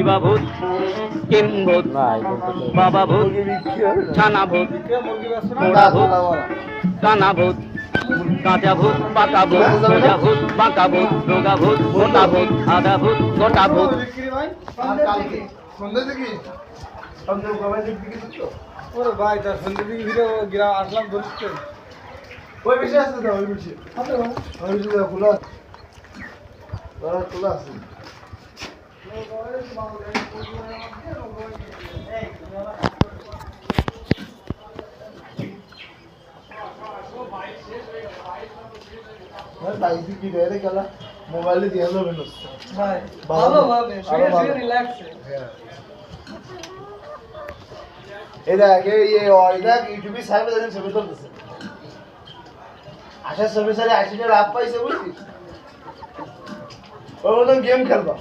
শিবা ভূত কিম ভূত বাবা ভূত ছানা ভূত পোড়া ভূত কানা ভূত কাঁচা ভূত পাকা ভূত সোজা ভূত বাঁকা ভূত রোগা ভূত মোটা ভূত আধা ভূত গোটা ভূত ভাই তার সন্ধ্যে দিকে ভিড়ে গিরা আসলাম ধরতে ওই বেশি আছে তো ওই বেশি ওই বেশি খোলা খোলা আছে মোবাইলে দিয়ে যাবেন ভাই ভালো ভাবে শুয়ে রিল্যাক্স এটা আগে এটা ইউটিউবে সাইবে দেন ছবি তুলতেছে আশা ছবি সারে 80 টাকা লাভ পাইছে বুঝছিস ও গেম খেলবা